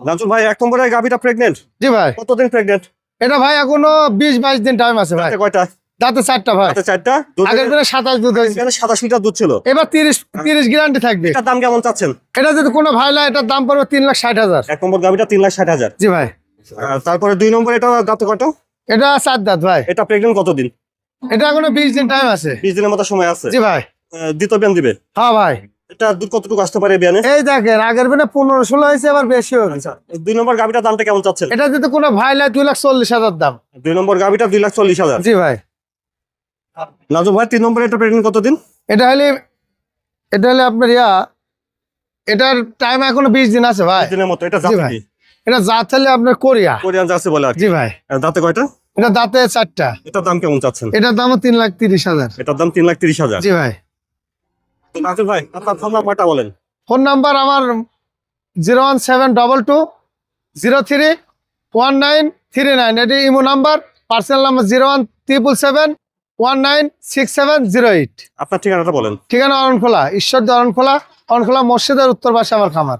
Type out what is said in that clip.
নাজুল ভাই 1 নম্বরের গাভীটা প্রেগন্যান্ট? জি ভাই। কতদিন প্রেগন্যান্ট? এটা ভাই এখনো 20-22 দিন টাইম আছে ভাই। দাঁতে কয়টা? দাঁতে 4টা ভাই। দাঁতে 4টা। আগের দিনে 27 দুধ হয়েছে। এখানে 27 লিটার দুধ ছিল। এবার 30 গ্যারান্টি থাকবে। এটার দাম কেমন চাচ্ছেন? এটা যদি কোনো ভাই না, এটার দাম পড়বে 3,60,000। 1 নম্বর গাভীটা 3,60,000। জি ভাই। তারপরে 2 নম্বর, এটা দাঁতে কয়টা? এটা 4 দাঁত ভাই। এটা প্রেগন্যান্ট কতদিন? এটা এখনো 20 দিন টাইম আছে। 20 দিনের মতো সময় আছে। জি ভাই। দ্বিতীয় বিয়ান দিবে? হ্যাঁ ভাই। এটা দুধ কতটুকু আসতে পারে বিয়ানে? এই দেখেন আগের বিনে 15-16 হয়েছে, এবার বেশি হয়েছে। আচ্ছা, 2 নম্বর গাভীটার দামটা কেমন চাচ্ছেন? এটা যদি কোনো ভাই না 2,40,000 দাম। 2 নম্বর গাভীটা 2,40,000। জি ভাই। নাজুল ভাই 3 নম্বরে এটা প্রেগন্যান্ট কতদিন? এটা হলে আপনার এটার টাইম এখনো 20 দিন আছে ভাই। 20 দিনের মতো। এটা জি জাত ভাই। কি? এটা জাত হলে আপনার কোরিয়া। কোরিয়ান জার্সি বলে আর কি। জি ভাই। দাঁতে কয়টা? এটা দাঁতে 4টা। এটার দাম কেমন চাচ্ছেন? এটার দামও 3,30,000। এটার দাম 3,30,000। জি ভাই। তো নাজুল ভাই আপনার ফোন নাম্বারটা বলেন। ফোন নাম্বার আমার 01722031939। এটি ইমো নাম্বার। Personal number 01777196708। আপনার ঠিকানাটা বলেন। ঠিকানা অরণখোলা, ঈশ্বরদী অরণখোলা মসজিদের উত্তর পাশে আমার খামার।